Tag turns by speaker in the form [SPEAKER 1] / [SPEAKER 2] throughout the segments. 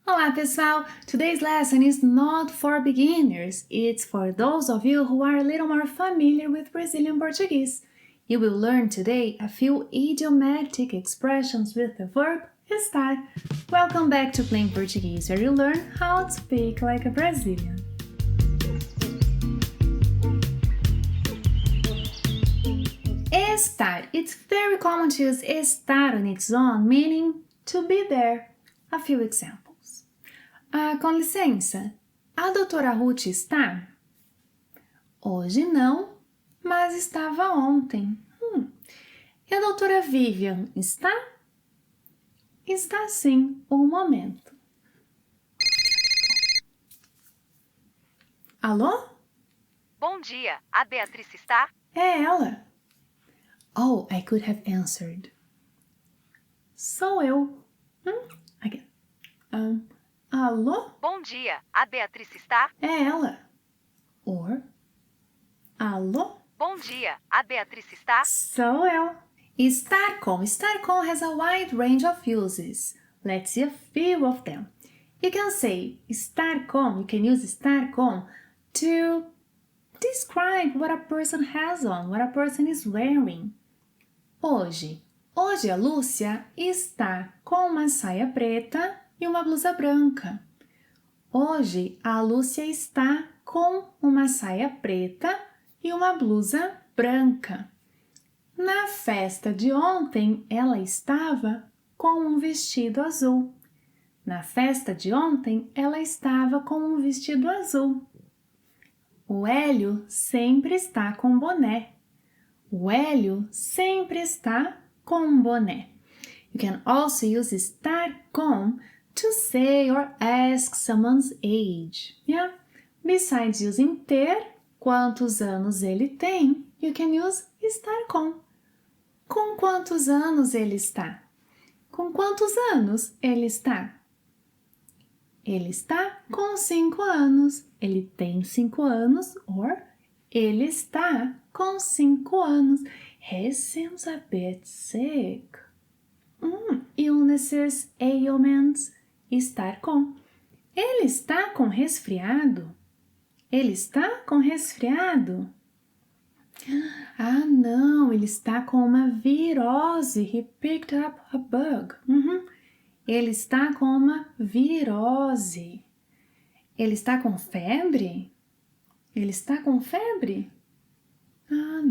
[SPEAKER 1] Olá, pessoal! Today's lesson is not for beginners. It's for those of you who are a little more familiar with Brazilian Portuguese. You will learn today a few idiomatic expressions with the verb estar. Welcome back to Plain Portuguese, where you learn how to speak like a Brazilian. Estar. It's very common to use estar on its own, meaning to be there. A few examples. Com licença, a doutora Ruth está? Hoje não, mas estava ontem. E a doutora Vivian está? Está sim, um momento. Alô?
[SPEAKER 2] Bom dia, a Beatriz está?
[SPEAKER 1] É ela. Oh, I could have answered. Sou eu. Again. Alô?
[SPEAKER 2] Bom dia, a Beatriz está?
[SPEAKER 1] É ela. Or, alô?
[SPEAKER 2] Bom dia, a Beatriz está?
[SPEAKER 1] Sou eu. Estar com. Estar com has a wide range of uses. Let's see a few of them. You can say estar com, you can use estar com to describe what a person has on, what a person is wearing. Hoje a Lúcia está com uma saia preta e uma blusa branca. Hoje a Lúcia está com uma saia preta e uma blusa branca. Na festa de ontem, ela estava com um vestido azul. Na festa de ontem, ela estava com um vestido azul. O Hélio sempre está com boné. O Hélio sempre está com um boné. You can also use estar com to say or ask someone's age. Yeah? Besides using ter, quantos anos ele tem, you can use estar com. Com quantos anos ele está? Com quantos anos ele está? Ele está com 5 anos. Ele tem 5 anos. Or, ele está com 5 anos. He seems a bit sick. Illnesses, ailments, estar com. Ele está com resfriado? Ele está com resfriado? Ah, não, ele está com uma virose. He picked up a bug. Ele está com uma virose. Ele está com febre? Ele está com febre? Ah,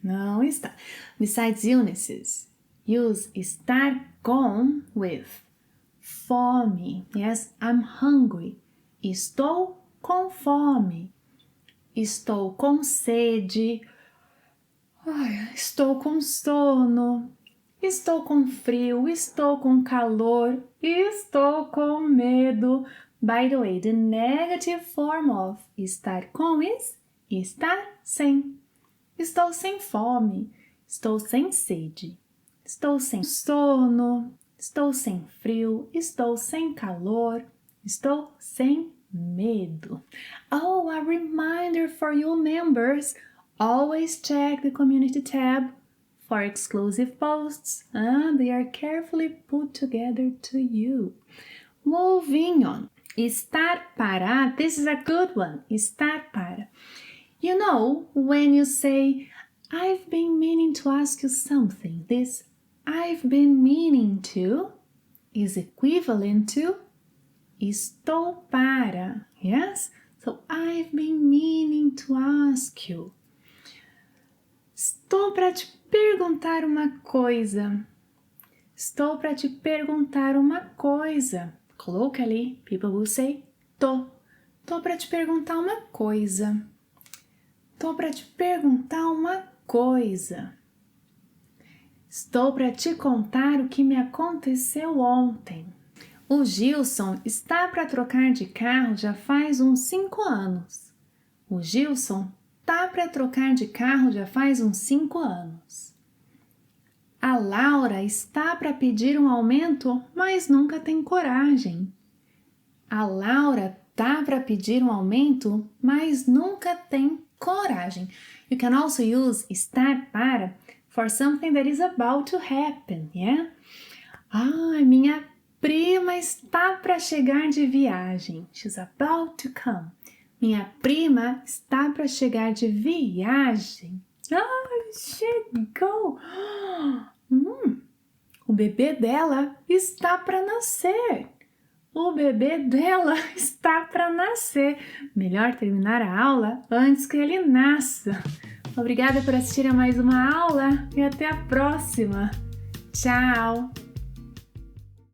[SPEAKER 1] não está. Besides illnesses, use estar com with fome. Yes, I'm hungry. Estou com fome. Estou com sede. Estou com sono. Estou com frio. Estou com calor. Estou com medo. By the way, the negative form of estar com is estar sem. Estou sem fome. Estou sem sede. Estou sem sono. Estou sem frio. Estou sem calor. Estou sem medo. Oh, a reminder for you members. Always check the community tab for exclusive posts. They are carefully put together to you. Moving on. Estar para. This is a good one. Estar para. You know, when you say, I've been meaning to ask you something, this I've been meaning to is equivalent to estou para. Yes? So, I've been meaning to ask you. Estou para te perguntar uma coisa. Estou para te perguntar uma coisa. Colloquially, people will say tô. Tô para te perguntar uma coisa. Tô para te perguntar uma coisa. Estou para te contar o que me aconteceu ontem. O Gilson está para trocar de carro já faz uns 5 anos. O Gilson está para trocar de carro já faz uns 5 anos. A Laura está para pedir um aumento, mas nunca tem coragem. A Laura está para pedir um aumento, mas nunca tem coragem. You can also use estar para for something that is about to happen, yeah? Minha prima está para chegar de viagem. She's about to come. Minha prima está para chegar de viagem. Oh, chegou! O bebê dela está para nascer. O bebê dela está para nascer. Melhor terminar a aula antes que ele nasça. Obrigada por assistir a mais uma aula e até a próxima. Tchau!